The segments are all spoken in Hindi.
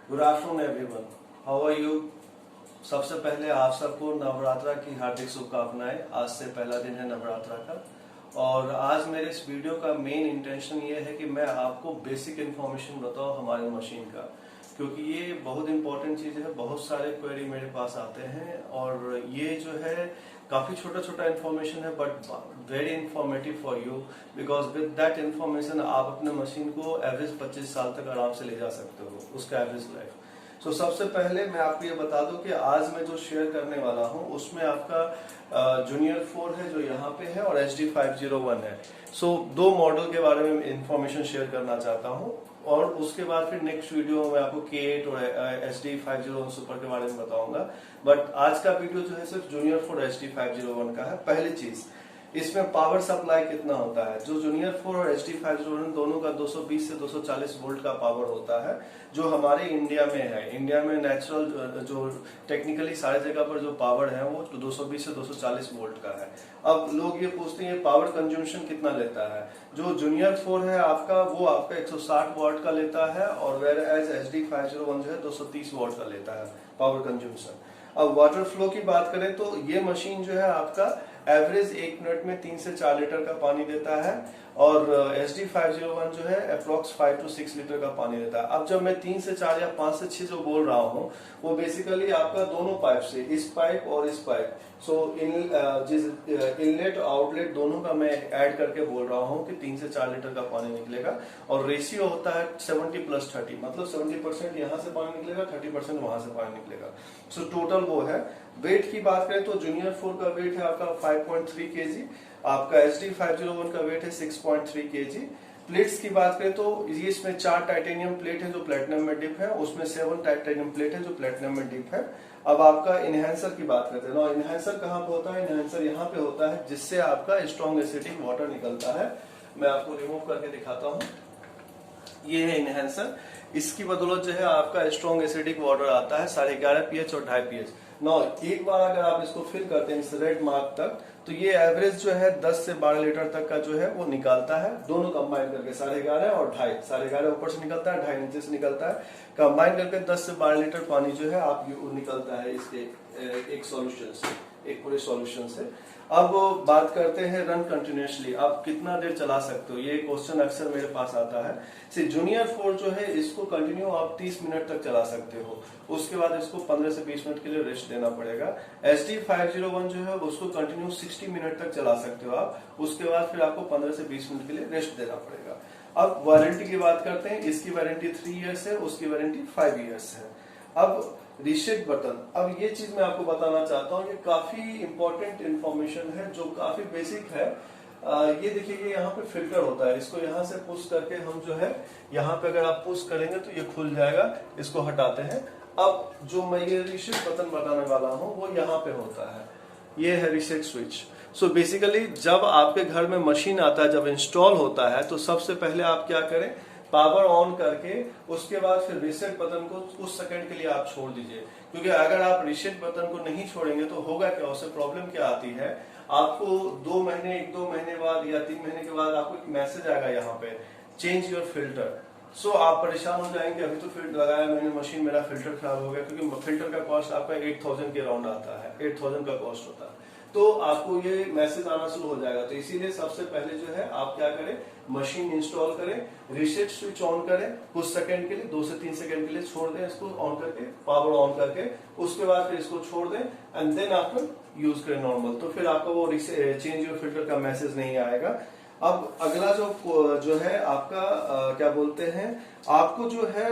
Good afternoon everyone, how are you. सबसे पहले आप सबको नवरात्रा की हार्दिक शुभकामनाएं। आज से पहला दिन है नवरात्रा का और आज मेरे इस वीडियो का मेन इंटेंशन ये है कि मैं आपको बेसिक इन्फॉर्मेशन बताऊं हमारे मशीन का, क्योंकि ये बहुत इंपॉर्टेंट चीज है। बहुत सारे क्वेरी मेरे पास आते हैं और ये जो है काफी छोटा छोटा इन्फॉर्मेशन है but very informative for you, because with that information आप अपने मशीन को एवरेज 25 साल तक आराम से ले जा सकते हो, उसका एवरेज लाइफ। सो सबसे पहले मैं आपको ये बता दूं कि आज मैं जो शेयर करने वाला हूं उसमें आपका जूनियर 4 है जो यहाँ पे है और HD501 है। सो दो मॉडल के बारे में इंफॉर्मेशन शेयर करना चाहता हूं और उसके बाद फिर नेक्स्ट वीडियो में आपको K8 और HD501 सुपर के बारे में बताऊंगा। बट आज का वीडियो जो है सिर्फ जूनियर 4 HD501 का है। पहली चीज, इसमें पावर सप्लाई कितना होता है। जो जूनियर 4 और HD501 दोनों का 220 से 240 वोल्ट का पावर होता है, जो हमारे इंडिया में है। इंडिया में नेचुरल जो टेक्निकली सारी जगह पर जो पावर है वो 220 से 240 वोल्ट का है। अब लोग ये पूछते हैं पावर कंज्यूमशन कितना लेता है। जो जूनियर 4 है आपका वो आपका 160 वाट का लेता है और वेयर एज HD501 जो है 230 वाट का लेता है पावर कंज्यूमशन। अब वाटर फ्लो की बात करें तो ये मशीन जो है आपका एवरेज 1 मिनट में 3 से 4 लीटर का पानी देता है और HD501 जो है अप्रोक्स 5 to 6 लीटर का पानी देता है। अब जब मैं 3 से 4 या 5 से 6 जो बोल रहा हूँ वो बेसिकली आपका दोनों पाइप से, इस पाइप और इस पाइप, सो इनलेट आउटलेट दोनों का मैं ऐड करके बोल रहा हूँ कि 3 से 4 लीटर का पानी निकलेगा। और रेशियो होता है 70+30, मतलब 70% यहाँ से पानी निकलेगा, 30% वहां से पानी निकलेगा। सो टोटल वो है। वेट की बात करें तो जूनियर 4 का वेट है आपका 5.3 kg, आपका HD501 का वेट है 6.3 kg। प्लेट्स की बात करें तो ये इसमें 4 टाइटेनियम प्लेट है जो प्लेटिनम में डिप है, उसमें 7 टाइटेनियम प्लेट है जो प्लेटिनम में डिप है। अब आपका इनहेंसर की बात करते हैं ना, इनहेंसर कहाँ पे होता है। इनहेंसर यहाँ पे होता है जिससे आपका स्ट्रॉन्ग एसिडिक वाटर निकलता है। मैं आपको रिमूव करके दिखाता हूँ। ये है इनहेंसर, इसकी बदौलत जो है आपका स्ट्रॉन्ग एसिडिक वाटर आता है 11.5 pH और 2.5 pH। नौ एक बार अगर आप इसको फिल करते हैं इस रेड मार्क तक तो ये एवरेज जो है 10 से 12 लीटर तक का जो है वो निकालता है, दोनों कंबाइन करके 11.5 और 2.5। 11.5 ऊपर से निकलता है, 2.5 नीचे से निकलता है। कंबाइन करके 10 से 12 लीटर पानी जो है आप निकलता है इसके एक सॉल्यूशन से, एक पूरे सॉल्यूशन से। अब बात करते हैं रन कंटिन्यूसली, आप कितना देर चला सकते हो, ये क्वेश्चन अक्सर मेरे पास आता है। जूनियर 4 जो है इसको कंटिन्यू आप 30 मिनट तक चला सकते हो, उसके बाद इसको 15 से 20 मिनट के लिए रेस्ट देना पड़ेगा। HD501 जो है उसको कंटिन्यू 60 मिनट तक चला सकते हो आप, उसके बाद फिर आपको 15 से 20 मिनट के लिए रेस्ट देना पड़ेगा। अब वारंटी की बात करते हैं, इसकी वारंटी 3 इयर्स है, उसकी वारंटी 5 इयर्स है। अब रीसेट बटन, अब ये चीज मैं आपको बताना चाहता हूँ, ये काफी इंपॉर्टेंट इंफॉर्मेशन है जो काफी बेसिक है। ये देखिए, ये यहाँ पे फिल्टर होता है, इसको यहाँ से पुश करके हम जो है यहाँ पे अगर आप पुश करेंगे तो ये खुल जाएगा, इसको हटाते हैं। अब जो मैं ये रीसेट बटन बताने वाला हूँ वो यहाँ पे होता है, ये है रीसेट स्विच। सो बेसिकली जब आपके घर में मशीन आता है, जब इंस्टॉल होता है तो सबसे पहले आप क्या करें, पावर ऑन करके उसके बाद फिर रीसेट बटन को कुछ सेकंड के लिए आप छोड़ दीजिए, क्योंकि अगर आप रीसेट बटन को नहीं छोड़ेंगे तो होगा क्या, उससे प्रॉब्लम क्या आती है, आपको 2 महीने 1-2 महीने बाद या 3 महीने के बाद आपको एक मैसेज आएगा यहाँ पे, चेंज योर फिल्टर। सो आप परेशान हो जाएंगे, अभी तो फिल्टर लगाया मैंने मशीन, मेरा फिल्टर खराब हो गया, क्योंकि फिल्टर का कॉस्ट आपका 8000 के अराउंड आता है, 8000 का कॉस्ट होता है, तो आपको ये मैसेज आना शुरू हो जाएगा। तो इसीलिए सबसे पहले जो है आप क्या करें, मशीन इंस्टॉल करें, रीसेट स्विच ऑन करें, कुछ सेकंड के लिए 2 से 3 सेकंड के लिए छोड़ दें इसको ऑन करके, पावर ऑन करके, उसके बाद फिर इसको छोड़ दें एंड देन आफ्टर यूज करें नॉर्मल, तो फिर आपको वो चेंज योर फिल्टर का मैसेज नहीं आएगा। अब अगला जो है आपका क्या बोलते हैं, आपको जो है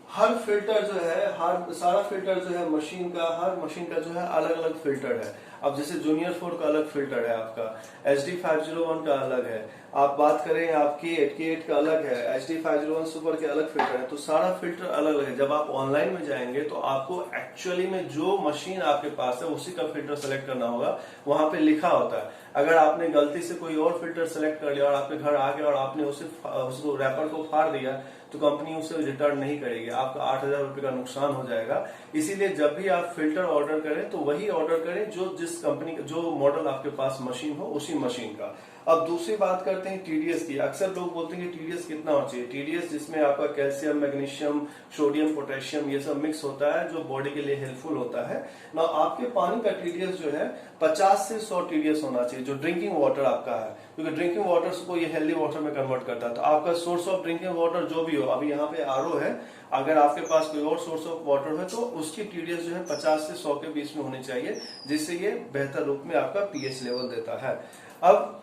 हर फिल्टर जो है, हर सारा फिल्टर जो है मशीन का, हर मशीन का जो है अलग अलग फिल्टर है। अब जैसे जूनियर 4 का अलग फिल्टर है, आपका HD501 का अलग है, आप बात करें आप K8 का अलग है, HD501 सुपर के अलग फिल्टर है, तो सारा फिल्टर अलग अलग है। जब आप ऑनलाइन में जाएंगे तो आपको एक्चुअली में जो मशीन आपके पास है उसी का फिल्टर सेलेक्ट करना होगा, वहां पे लिखा होता है। अगर आपने गलती से कोई और फिल्टर सेलेक्ट कर लिया और आपके घर आ गया और आपने उसको रैपर को फाड़ दिया तो कंपनी उसे रिटर्न नहीं करेगी, आपका 8000 रुपए का नुकसान हो जाएगा। इसीलिए जब भी आप फिल्टर ऑर्डर करें तो वही ऑर्डर करें जो जिस कंपनी का, जो मॉडल आपके पास मशीन हो उसी मशीन का। अब दूसरी बात करते हैं टीडीएस की। अक्सर लोग बोलते हैं कि टीडीएस कितना होना चाहिए। टीडीएस जिसमें आपका कैल्शियम, मैग्नीशियम, सोडियम, पोटेशियम ये सब मिक्स होता है, जो बॉडी के लिए हेल्पफुल होता है ना। आपके पानी का टीडीएस जो है 50 से 100 टीडीएस होना चाहिए, जो ड्रिंकिंग वाटर आपका है, क्योंकि ड्रिंकिंग वाटर को ये हेल्दी वाटर में कन्वर्ट करता है। तो आपका सोर्स ऑफ ड्रिंकिंग वाटर जो भी हो, अभी यहाँ पे आरओ है, अगर आपके पास कोई और सोर्स ऑफ वाटर है तो उसकी टीडीएस जो है 50 से 100 के बीच में होनी चाहिए, जिससे ये बेहतर रूप में आपका पीएच लेवल देता है। अब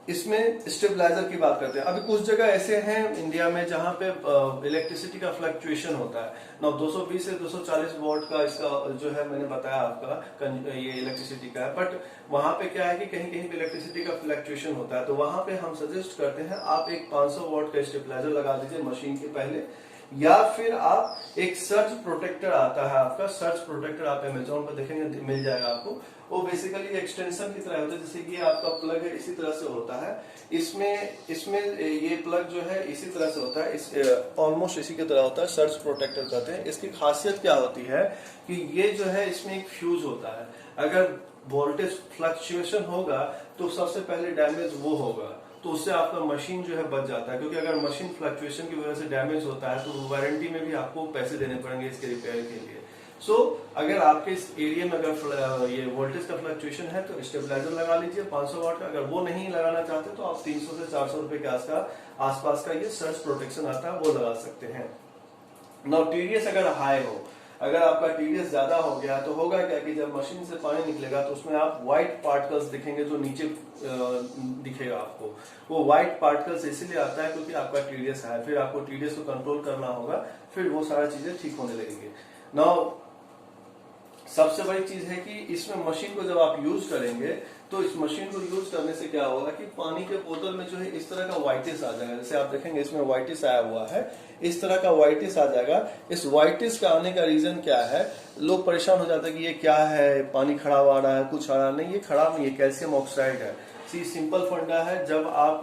इसमें स्टेबलाइजर की बात करते हैं। अभी कुछ जगह ऐसे हैं इंडिया में जहां पे इलेक्ट्रिसिटी का फ्लक्चुएशन होता है ना, 220 से 240 वोल्ट का इसका जो है मैंने बताया आपका ये इलेक्ट्रिसिटी का है। बट वहां पे क्या है कि कहीं कहीं पे इलेक्ट्रिसिटी का फ्लक्चुएशन होता है, तो वहां पे हम सजेस्ट करते हैं आप एक 500 वोल्ट का स्टेबलाइजर लगा दीजिए मशीन के पहले, या फिर आप एक सर्ज प्रोटेक्टर आता है आपका, सर्ज प्रोटेक्टर आप अमेजोन पर देखेंगे मिल जाएगा आपको। वो बेसिकली एक्सटेंशन की तरह होता है, जैसे कि ये आपका प्लग है इसी तरह से होता है। इसमें ये प्लग जो है इसी तरह से होता है, इस ऑलमोस्ट इसी की तरह होता है, सर्ज प्रोटेक्टर कहते हैं। इसकी खासियत क्या होती है कि ये जो है इसमें एक फ्यूज होता है, अगर वोल्टेज फ्लक्चुएशन होगा तो सबसे पहले डैमेज वो होगा, तो उससे आपका मशीन जो है बच जाता है। क्योंकि अगर मशीन फ्लक्चुएशन की वजह से डैमेज होता है तो वारंटी में भी आपको पैसे देने पड़ेंगे इसके रिपेयर के लिए। अगर आपके इस एरिया में अगर ये वोल्टेज का फ्लक्चुएशन है तो स्टेबलाइजर लगा लीजिए 500 वाट का। अगर वो नहीं लगाना चाहते तो आप 300 से 400 रुपए के आसपास का ये सर्ज प्रोटेक्शन आता है, वो लगा सकते हैं। नाउ टीडीएस अगर हाई हो, अगर आपका टीडीएस ज्यादा हो गया तो होगा क्या कि जब मशीन से पानी निकलेगा तो उसमें आप व्हाइट पार्टिकल्स दिखेंगे, जो नीचे दिखेगा आपको। वो व्हाइट पार्टिकल्स इसीलिए आता है क्योंकि आपका टीडीएस है। फिर आपको टीडीएस को कंट्रोल करना होगा, फिर वो सारा चीजें ठीक होने लगेंगे। नाउ सबसे बड़ी चीज है कि इसमें मशीन को जब आप यूज करेंगे तो इस मशीन को यूज करने से क्या होगा कि पानी के बोतल में जो है इस तरह का व्हाइटिस आ जाएगा। जैसे आप देखेंगे इसमें व्हाइटिस आया हुआ है, इस तरह का व्हाइटिस आ जाएगा। इस व्हाइटिस का आने का रीजन क्या है, लोग परेशान हो जाते हैं कि ये क्या है, पानी खराब आ रहा है, कुछ आ रहा नहीं। ये खराब नहीं है, कैल्शियम ऑक्साइड है। सिंपल फंडा है, जब आप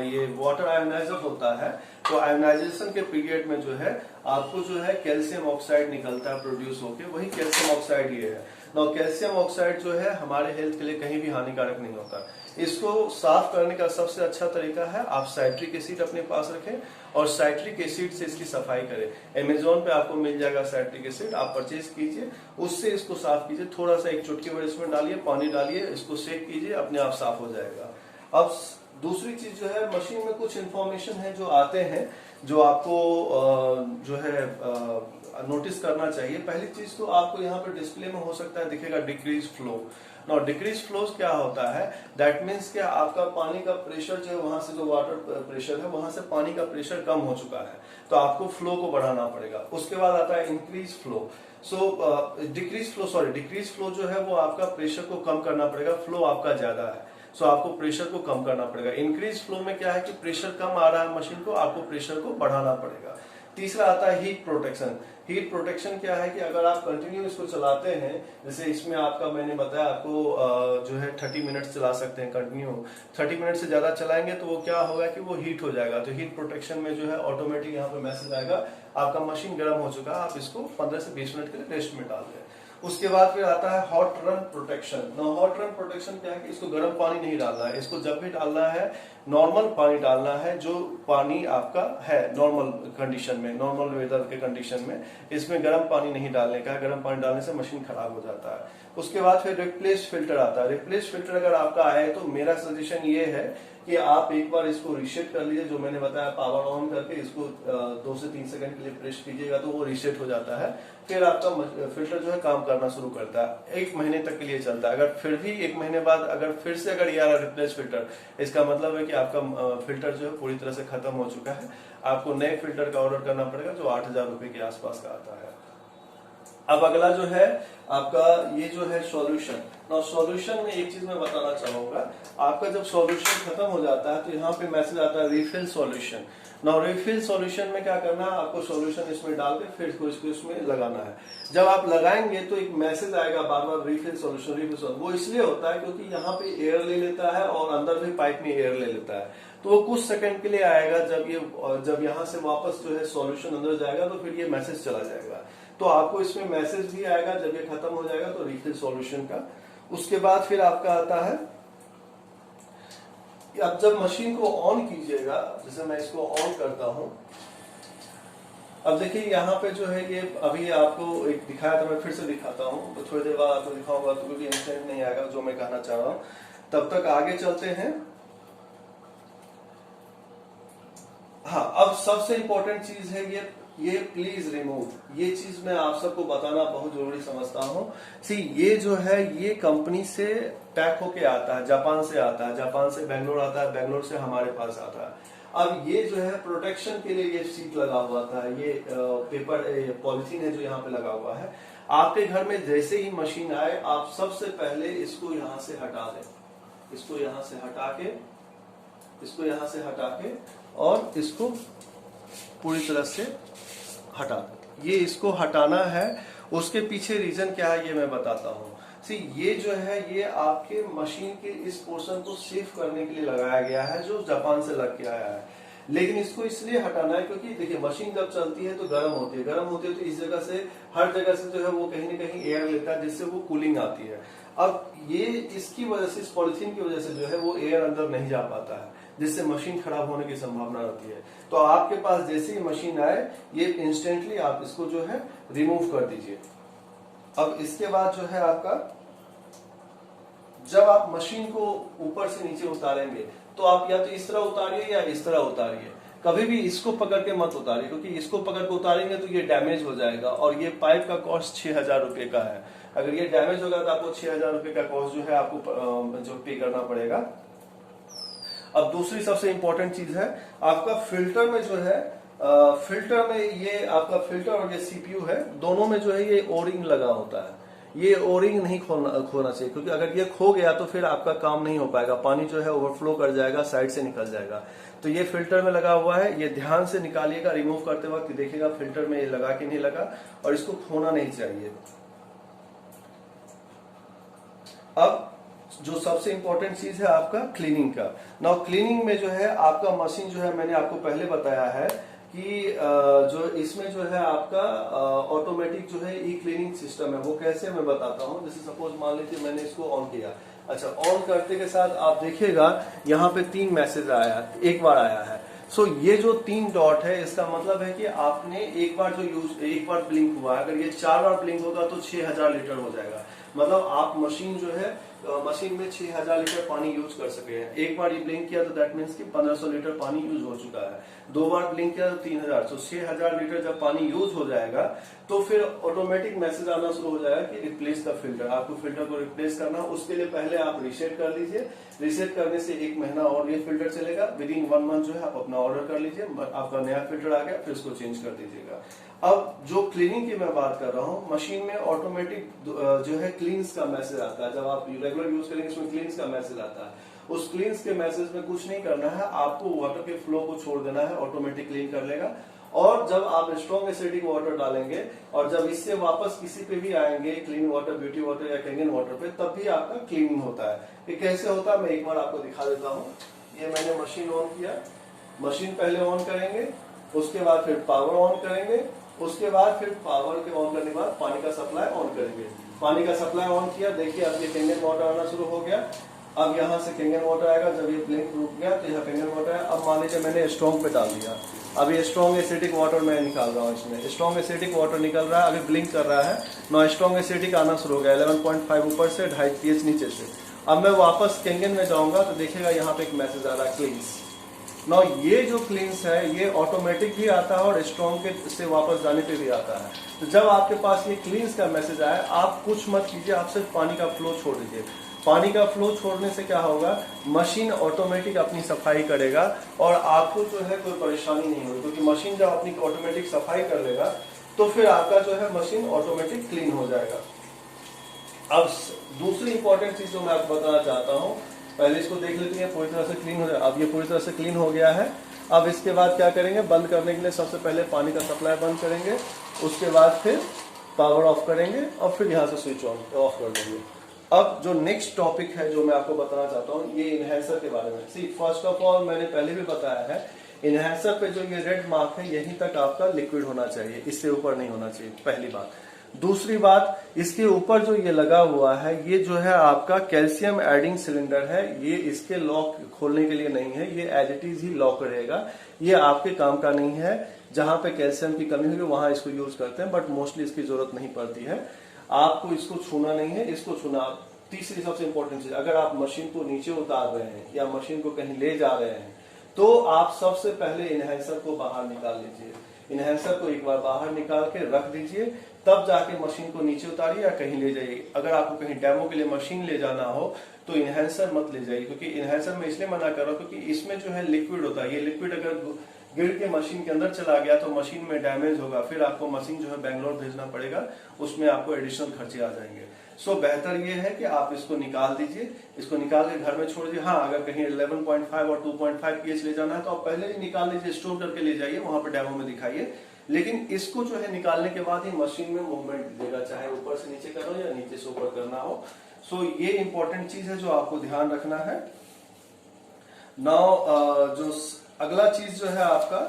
ये वाटर आयोनाइजर होता है तो आयोनाइजेशन के पीरियड में जो है आपको जो है कैल्शियम ऑक्साइड निकलता है प्रोड्यूस होके, वही कैल्शियम ऑक्साइड ये है। नाउ कैल्शियम ऑक्साइड जो है हमारे हेल्थ के लिए कहीं भी हानिकारक नहीं होता। इसको साफ करने का सबसे अच्छा तरीका है आप साइट्रिक एसिड अपने पास रखें और साइट्रिक एसिड से इसकी सफाई करें। अमेजोन पे आपको मिल जाएगा साइट्रिक एसिड, आप परचेज कीजिए, उससे इसको साफ कीजिए। थोड़ा सा एक चुटकी भर इसमें डालिए, पानी डालिए, इसको सेक कीजिए, अपने आप साफ हो जाएगा। अब दूसरी चीज जो है, मशीन में कुछ इंफॉर्मेशन है जो आते हैं जो आपको जो है नोटिस करना चाहिए। पहली चीज तो आपको यहाँ पे डिस्प्ले में हो सकता है दिखेगा decrease flow. Now decrease flows क्या होता है, दैट मीन्स क्या आपका पानी का प्रेशर जो है, वहां से जो वाटर प्रेशर है वहां से पानी का प्रेशर कम हो चुका है, तो आपको फ्लो को बढ़ाना पड़ेगा। उसके बाद आता है इंक्रीज फ्लो। डिक्रीज फ्लो जो है वो आपका प्रेशर को कम करना पड़ेगा, फ्लो आपका ज्यादा है, सो आपको प्रेशर को कम करना पड़ेगा। इंक्रीज फ्लो में क्या है कि प्रेशर कम आ रहा है मशीन को, आपको प्रेशर को बढ़ाना पड़ेगा। तीसरा आता है हीट प्रोटेक्शन। हीट प्रोटेक्शन क्या है कि अगर आप कंटिन्यू इसको चलाते हैं, जैसे इसमें आपका मैंने बताया आपको जो है 30 मिनट चला सकते हैं कंटिन्यू। 30 मिनट से ज्यादा चलाएंगे तो वो क्या होगा कि वो हीट हो जाएगा। तो हीट प्रोटेक्शन में जो है ऑटोमेटिक यहाँ पे मैसेज आएगा आपका मशीन गर्म हो चुका है, आप इसको 15 से 20 मिनट के लिए रेस्ट में डाल दें। उसके बाद फिर आता है hot run protection. Hot run protection क्या है कि इसको गर्म पानी नहीं डालना है, इसको जब भी डालना है नॉर्मल पानी डालना है, जो पानी आपका है नॉर्मल कंडीशन में, नॉर्मल वेदर के कंडीशन में। इसमें गर्म पानी नहीं डालने का, गर्म पानी डालने से मशीन खराब हो जाता है। उसके बाद फिर रिप्लेस फिल्टर आता है। रिप्लेस फिल्टर अगर आपका आए तो मेरा सजेशन ये है कि आप एक बार इसको रीसेट कर लीजिए, जो मैंने बताया पावर ऑन करके इसको 2 से 3 सेकंड के लिए प्रेस कीजिएगा तो वो रीसेट हो जाता है। फिर आपका फिल्टर जो है काम करना शुरू करता है। 1 महीने तक के लिए चलता है। अगर फिर भी 1 महीने बाद अगर फिर से अगर ये आ रहा रिप्लेस फिल्टर, इसका मतलब है कि आपका फिल्टर जो है पूरी तरह से खत्म हो चुका है। आपको नए फिल्टर का ऑर्डर करना पड़ेगा जो 8,000 रुपए के आसपास का आता है। अब अगला जो है आपका ये जो है सॉल्यूशन। नाउ सॉल्यूशन में एक चीज मैं बताना चाहूंगा, आपका जब सॉल्यूशन खत्म हो जाता है तो यहाँ पे मैसेज आता है refill solution. Now refill solution में क्या करना है, आपको सॉल्यूशन इसमें डाल के फिर इसको इसमें लगाना है। जब आप लगाएंगे तो एक मैसेज आएगा बार बार रिफिल सॉल्यूशन, रिफिल सॉल्यूशन। वो इसलिए होता है क्योंकि यहाँ पे एयर ले लेता है और अंदर भी पाइप में एयर ले लेता है, तो वो कुछ सेकंड के लिए आएगा। जब यहाँ से वापस जो है सॉल्यूशन अंदर जाएगा तो फिर ये मैसेज चला जाएगा। तो आपको इसमें मैसेज भी आएगा जब ये खत्म हो जाएगा तो रिफिल सॉल्यूशन का। उसके बाद फिर आपका आता है अब जब मशीन को ऑन कीजिएगा, जैसे मैं इसको ऑन करता हूं, अब देखिए यहाँ पे जो है ये अभी आपको एक दिखाया था, मैं फिर से दिखाता हूँ, तो थोड़ी देर बाद आपको दिखाऊंगा तो क्योंकि इंस्टेंट नहीं आएगा जो मैं कहना चाह रहा हूँ। तब तक आगे चलते हैं। हाँ, अब सबसे इंपॉर्टेंट चीज है ये प्लीज रिमूव, ये चीज मैं आप सबको बताना बहुत जरूरी समझता हूँ। सी ये जो है ये कंपनी से पैक होके आता है, जापान से आता है, जापान से बेंगलोर आता है, बेंगलोर से हमारे पास आता है। अब ये जो है प्रोटेक्शन के लिए ये सीट लगा हुआ था, ये पेपर पॉलिथीन है जो यहाँ पे लगा हुआ है। आपके घर में जैसे ही मशीन आए आप सबसे पहले इसको यहाँ से हटा दें, इसको यहाँ से हटा के, इसको यहाँ से हटा के और इसको पूरी तरह से हटा दो। ये इसको हटाना है। उसके पीछे रीजन क्या है ये मैं बताता हूँ। सी ये जो है ये आपके मशीन के इस पोर्शन को सेफ करने के लिए लगाया गया है जो जापान से लग के आया है, लेकिन इसको इसलिए हटाना है क्योंकि देखिए मशीन जब चलती है तो गर्म होती है, गर्म होती है तो इस जगह से हर जगह से जो है वो कहीं ना कहीं एयर लेता है जिससे वो कूलिंग आती है। अब ये इसकी वजह से, इस पॉलिथीन की वजह से जो है वो एयर अंदर नहीं जा पाता है, जिससे मशीन खराब होने की संभावना रहती है। तो आपके पास जैसे ही मशीन आए ये इंस्टेंटली आप इसको जो है रिमूव कर दीजिए। अब इसके बाद जो है आपका, जब आप मशीन को ऊपर से नीचे उतारेंगे तो आप या तो इस तरह उतारिए या इस तरह उतारिए, कभी भी इसको पकड़ के मत उतारिए क्योंकि इसको पकड़ के उतारेंगे तो ये डैमेज हो जाएगा और ये पाइप का कॉस्ट 6,000 रुपए का है। अगर ये डैमेज होगा तो आपको 6,000 रुपए का कॉस्ट जो है आपको जो पे करना पड़ेगा। अब दूसरी सबसे इंपॉर्टेंट चीज है आपका फिल्टर में जो है, फिल्टर में ये आपका फिल्टर और ये सीपीयू है, दोनों में जो है ये ओरिंग लगा होता है। ये ओरिंग नहीं खोना चाहिए क्योंकि अगर ये खो गया तो फिर आपका काम नहीं हो पाएगा, पानी जो है ओवरफ्लो कर जाएगा, साइड से निकल जाएगा। तो ये फिल्टर में लगा हुआ है, ये ध्यान से निकालिएगा, रिमूव करते वक्त देखिएगा फिल्टर में ये लगा कि नहीं लगा, और इसको खोना नहीं चाहिए। अब जो सबसे इंपॉर्टेंट चीज है आपका क्लीनिंग का। नाउ क्लीनिंग में जो है आपका मशीन जो है मैंने आपको पहले बताया है कि जो इसमें जो है आपका ऑटोमेटिक जो है ई क्लीनिंग सिस्टम है। वो कैसे मैं बताता हूँ। जैसे सपोज मान लीजिए मैंने इसको ऑन किया, अच्छा ऑन करते के साथ आप देखिएगा यहाँ पे 3 मैसेज आया, एक बार आया है। सो ये जो 3 डॉट है इसका मतलब है कि आपने एक बार ब्लिंक हुआ, अगर ये 4 बार ब्लिंक होगा तो 6,000 लीटर हो जाएगा। मतलब आप मशीन जो है मशीन में 6,000 लीटर पानी यूज कर सके हैं। एक बार ये ब्लिंक किया तो दैट मीन्स कि 1500 लीटर पानी यूज हो चुका है। 2 बार ब्लिंक किया तो 3,000, तो 6,000 लीटर जब पानी यूज हो जाएगा तो फिर ऑटोमेटिक मैसेज आना शुरू हो जाएगा कि रिप्लेस द फिल्टर। आपको फिल्टर को रिप्लेस करना, उसके लिए पहले आप रीसेट कर लीजिए। रीसेट करने से 1 महीना और ये फिल्टर चलेगा। विदिन 1 मंथ जो है आप अपना ऑर्डर कर लीजिए, आपका नया फिल्टर आ गया, फिर उसको चेंज कर दीजिएगा। अब जो क्लीनिंग की मैं बात कर रहा हूँ, मशीन में ऑटोमेटिक जो है क्लींस का मैसेज आता है। जब आप रेगुलर यूज करेंगे इसमें क्लींस का मैसेज आता है। उस क्लींस के मैसेज में कुछ नहीं करना है, आपको वाटर के फ्लो को छोड़ देना है, ऑटोमेटिक क्लीन कर लेगा। और जब आप स्ट्रॉन्ग एसिडिक वाटर डालेंगे और जब इससे वापस किसी पे भी आएंगे, क्लीन वाटर, ब्यूटी वाटर या कैंगन वाटर पे, तब भी आपका क्लीनिंग होता है। ये कैसे होता है मैं एक बार आपको दिखा देता हूँ। ये मैंने मशीन ऑन किया, मशीन पहले ऑन करेंगे, उसके बाद फिर पावर ऑन करेंगे, उसके बाद फिर पावर के ऑन करने के बाद पानी का सप्लाई ऑन करेंगे। पानी का सप्लाई ऑन किया, देखिए अब ये कैंगन वाटर आना शुरू हो गया। अब यहाँ से कैंगन वाटर आएगा, जब ये ब्लिंक रुक गया तो यहाँ कैंगन वाटर है। अब मान लीजिए मैंने स्ट्रॉन्ग पे डाल दिया, अब ये स्ट्रॉन्ग एसिडिक वाटर मैं निकाल रहा हूँ। इसमें स्ट्रॉन्ग एसिडिक वाटर निकल रहा है, अभी ब्लिंक कर रहा है ना, स्ट्रॉन्ग एसिडिक आना शुरू हो गया। 11.5 ऊपर से, 2.5 pH नीचे से। अब मैं वापस कैंगन में जाऊंगा तो देखिएगा यहाँ पे एक मैसेज आ रहा है, क्लींस। ना ये जो क्लींस है ये ऑटोमेटिक भी आता है और स्ट्रॉन्ग के से वापस जाने पे भी आता है। तो जब आपके पास ये क्लींस का मैसेज आए, आप कुछ मत कीजिए, आप सिर्फ पानी का फ्लो छोड़ दीजिए। पानी का फ्लो छोड़ने से क्या होगा, मशीन ऑटोमेटिक अपनी सफाई करेगा और आपको जो है कोई परेशानी नहीं होगी, क्योंकि मशीन जब अपनी ऑटोमेटिक सफाई कर लेगा तो फिर आपका जो है मशीन ऑटोमेटिक क्लीन हो जाएगा। अब दूसरी इंपॉर्टेंट चीज जो मैं आपको बताना चाहता हूँ, पहले इसको देख लेते हैं पूरी तरह से क्लीन हो जाए। अब ये पूरी तरह से क्लीन हो गया है। अब इसके बाद क्या करेंगे, बंद करने के लिए सबसे पहले पानी का सप्लाई बंद करेंगे, उसके बाद फिर पावर ऑफ करेंगे और फिर यहाँ से स्विच ऑफ कर देंगे। अब जो नेक्स्ट टॉपिक है जो मैं आपको बताना चाहता हूँ, ये इनहेंसर के बारे में। सी फर्स्ट ऑफ ऑल मैंने पहले भी बताया है, इनहेंसर पे जो ये रेड मार्क है यहीं तक आपका लिक्विड होना चाहिए, इससे ऊपर नहीं होना चाहिए, पहली बात। दूसरी बात, इसके ऊपर जो ये लगा हुआ है ये जो है आपका कैल्शियम एडिंग सिलेंडर है। ये इसके लॉक खोलने के लिए नहीं है, ये एज इट इज ही लॉक रहेगा। ये आपके काम का नहीं है। जहां पे कैल्शियम की कमी होगी वहां इसको यूज करते हैं, बट मोस्टली इसकी जरूरत नहीं पड़ती है। आपको इसको छूना नहीं है, इसको छूना। तीसरी सबसे इंपॉर्टेंट चीज, अगर आप मशीन को नीचे उतार रहे हैं या मशीन को कहीं ले जा रहे हैं तो आप सबसे पहले इनहेंसर को बाहर निकाल लीजिए। इनहेंसर को एक बार बाहर निकाल के रख दीजिए, तब जाके मशीन को नीचे उतारिए या कहीं ले जाइए। अगर आपको कहीं डेमो के लिए मशीन ले जाना हो तो इनहेंसर मत ले जाइए, क्योंकि इनहेंसर में इसलिए मना कर रहा हूं क्योंकि इसमें जो है लिक्विड होता है। ये लिक्विड अगर गिर के मशीन के अंदर चला गया तो मशीन में डैमेज होगा, फिर आपको मशीन जो है बेंगलोर भेजना पड़ेगा, उसमें आपको एडिशनल खर्चे आ जाएंगे। सो बेहतर ये है कि आप इसको निकाल दीजिए, इसको निकाल के घर में छोड़ दीजिए। हाँ, अगर कहीं 11.5 और 2.5 pH ले जाना है तो आप पहले ही निकाल लीजिए, स्टोर करके ले जाइए, वहां पर डेमो में दिखाइए। लेकिन इसको जो है निकालने के बाद ही मशीन में मूवमेंट देगा, चाहे ऊपर से नीचे करना हो या नीचे से ऊपर करना हो। सो ये इंपॉर्टेंट चीज है जो आपको ध्यान रखना है। नाउ जो अगला चीज जो है आपका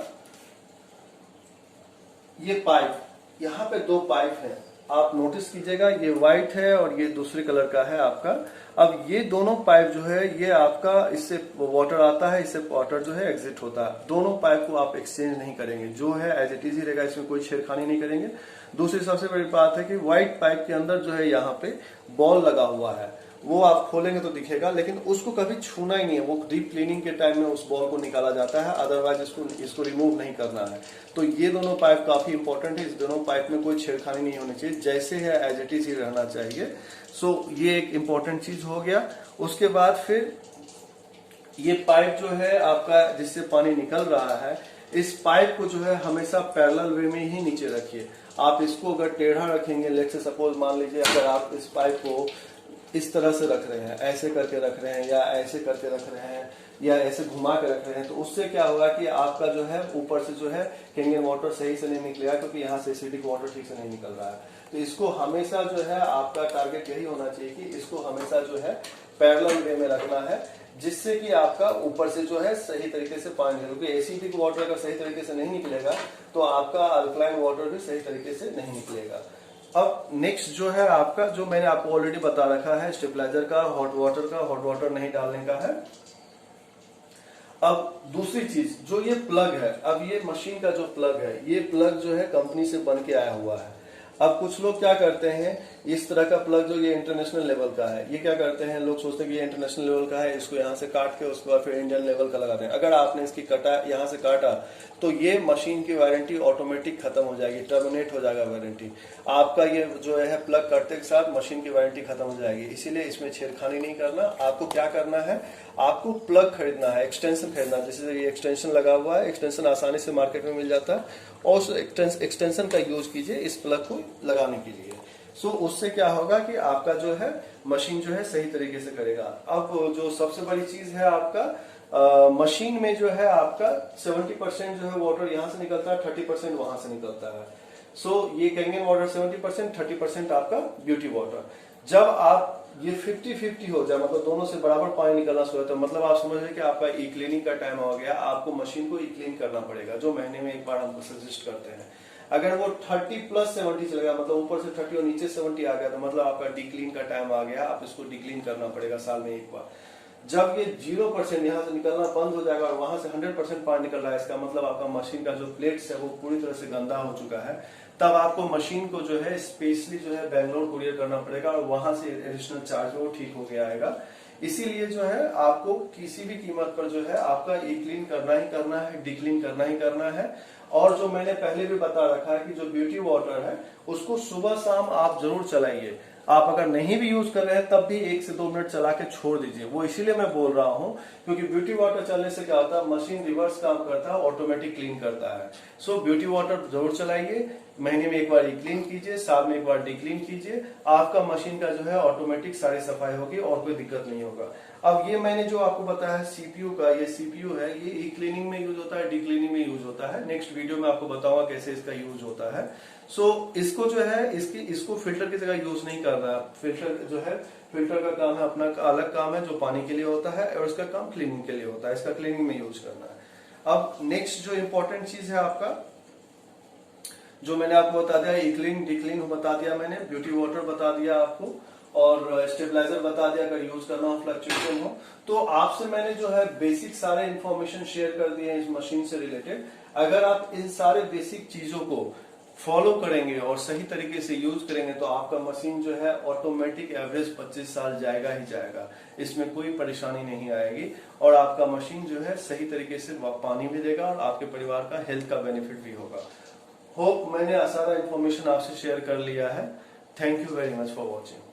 ये पाइप, यहाँ पे दो पाइप है, आप नोटिस कीजिएगा, ये व्हाइट है और ये दूसरे कलर का है आपका। अब ये दोनों पाइप जो है ये आपका, इससे वाटर आता है, इससे वाटर जो है एग्जिट होता है। दोनों पाइप को आप एक्सचेंज नहीं करेंगे, जो है एज इट इज ही रहेगा, इसमें कोई छेड़खानी नहीं करेंगे। दूसरी सबसे बड़ी बात है कि व्हाइट पाइप के अंदर जो है यहाँ पे बॉल लगा हुआ है, वो आप खोलेंगे तो दिखेगा, लेकिन उसको कभी छूना ही नहीं है। वो डीप क्लीनिंग के टाइम में उस बॉल को निकाला जाता है, अदरवाइज इसको रिमूव नहीं करना है। तो ये दोनों पाइप काफी इंपॉर्टेंट है, इस दोनों पाइप में कोई छेड़खानी नहीं होनी चाहिए, जैसे है एज इट इज ही रहना चाहिए। सो ये एक इंपॉर्टेंट चीज हो गया। उसके बाद फिर ये पाइप जो है आपका जिससे पानी निकल रहा है, इस पाइप को जो है हमेशा पैरेलल वे में ही नीचे रखिए। आप इसको अगर टेढ़ा रखेंगे, लेट से सपोज मान लीजिए अगर आप इस पाइप को इस तरह से रख रहे हैं, ऐसे करके रख रहे हैं या ऐसे करके रख रहे हैं या ऐसे घुमा के रख रहे हैं, तो उससे क्या होगा कि आपका जो है ऊपर से जो है कैंगन वाटर सही से नहीं निकलेगा, क्योंकि यहाँ से एसिडिक वाटर ठीक से नहीं निकल रहा है। तो इसको हमेशा जो है आपका टारगेट यही होना चाहिए कि इसको हमेशा जो है पैरेलल वे में रखना है, जिससे कि आपका ऊपर से जो है सही तरीके से पानी निकले। क्योंकि एसिडिक वाटर अगर सही तरीके से नहीं निकलेगा तो आपका अल्कलाइन वाटर भी सही तरीके से नहीं निकलेगा। अब नेक्स्ट जो है आपका, जो मैंने आपको ऑलरेडी बता रखा है, स्टेबलाइजर का, हॉट वाटर नहीं डालने का है। अब दूसरी चीज जो ये प्लग है, अब ये मशीन का जो प्लग है, ये प्लग जो है कंपनी से बन के आया हुआ है। अब कुछ लोग क्या करते हैं, इस तरह का प्लग जो ये इंटरनेशनल लेवल का है, ये क्या करते हैं, लोग सोचते हैं कि ये इंटरनेशनल लेवल का है, इसको यहाँ से काट के उसके बाद फिर इंडियन लेवल का लगाते हैं। अगर आपने इसकी यहाँ से काटा तो ये मशीन की वारंटी ऑटोमेटिक खत्म हो जाएगी, टर्मिनेट हो जाएगा वारंटी आपका। ये जो है प्लग करते के साथ मशीन की वारंटी खत्म हो जाएगी, इसीलिए इसमें छेड़खानी नहीं करना। आपको क्या करना है, आपको प्लग खरीदना है, एक्सटेंशन खरीदना है। जैसे ये एक्सटेंशन लगा हुआ है, एक्सटेंशन आसानी से मार्केट में मिल जाता है, और उस एक्सटेंशन का यूज कीजिए इस प्लग को लगाने के लिए। सो उससे क्या होगा कि आपका जो है मशीन जो है सही तरीके से करेगा। अब जो सबसे बड़ी चीज है आपका मशीन में जो है आपका 70% जो है वाटर यहाँ से निकलता है, 30% वहां से निकलता है। सो ये कैंगन वाटर 70%, 30% आपका ब्यूटी वाटर। जब आप ये 50-50 हो जाए, मतलब दोनों से बराबर पानी निकलना शुरू होता है, मतलब आप समझ रहे कि आपका ई क्लीनिंग का टाइम हो गया, आपको मशीन को ई क्लीन करना पड़ेगा, जो महीने में एक बार हमको सजेस्ट करते हैं। अगर वो 30+70 चल गया, मतलब ऊपर से 30 और नीचे 70 आ गया, तो मतलब आपका डी क्लीन का टाइम आ गया, आप इसको डी क्लीन करना पड़ेगा साल में एक बार। जब ये 0% यहाँ से निकलना बंद हो जाएगा और वहां से 100% पानी निकल रहा है, इसका मतलब आपका मशीन का जो प्लेट्स है वो पूरी तरह से गंदा हो चुका है। तब आपको मशीन को जो है स्पेशली जो है बेंगलोर कुरियर करना पड़ेगा और वहां से एडिशनल चार्ज वो ठीक हो गया आएगा। इसीलिए जो है आपको किसी भी कीमत पर जो है आपका ई क्लीन करना ही करना है, डी क्लीन करना ही करना है। और जो मैंने पहले भी बता रखा है कि जो ब्यूटी वाटर है उसको सुबह शाम आप जरूर चलाइए। आप अगर नहीं भी यूज कर रहे हैं तब भी 1 से 2 मिनट चला के छोड़ दीजिए। वो इसीलिए मैं बोल रहा हूं क्योंकि ब्यूटी वाटर चलने से क्या होता है, मशीन रिवर्स काम करता है, ऑटोमेटिक क्लीन करता है। सो ब्यूटी वाटर जरूर चलाइए, महीने में एक बार क्लीन कीजिए, साल में एक बार डी क्लीन कीजिए, आपका मशीन का जो है ऑटोमेटिक सारी सफाई होगी और कोई दिक्कत नहीं होगा। अब ये मैंने जो आपको बताया है सीपीयू का, ये सीपीयू है, ये ई क्लीनिंग में यूज होता है, डी क्लीनिंग में यूज होता है। नेक्स्ट वीडियो में आपको बताऊंगा कैसे इसका यूज होता है। सो इसको जो है इसको फिल्टर की जगह यूज नहीं करना है। फिल्टर जो है, फिल्टर का काम है अपना अलग काम है जो पानी के लिए होता है, और इसका काम क्लीनिंग के लिए होता है, इसका क्लीनिंग में यूज करना है। अब नेक्स्ट जो इंपॉर्टेंट चीज है आपका, जो मैंने आपको बता दिया, इक्लीन डिक्लीन बता दिया मैंने, ब्यूटी वाटर बता दिया आपको, और स्टेबलाइजर बता दिया अगर यूज करना हो, फ्लक्चुएशन हो। तो आपसे मैंने जो है बेसिक सारे इंफॉर्मेशन शेयर कर दिए हैं इस मशीन से रिलेटेड। अगर आप इन सारे बेसिक चीजों को फॉलो करेंगे और सही तरीके से यूज करेंगे तो आपका मशीन जो है ऑटोमेटिक एवरेज 25 साल जाएगा ही जाएगा, इसमें कोई परेशानी नहीं आएगी। और आपका मशीन जो है सही तरीके से पानी भी देगा और आपके परिवार का हेल्थ का बेनिफिट भी होगा। होप मैंने सारा इंफॉर्मेशन आपसे शेयर कर लिया है। Thank you very much for watching.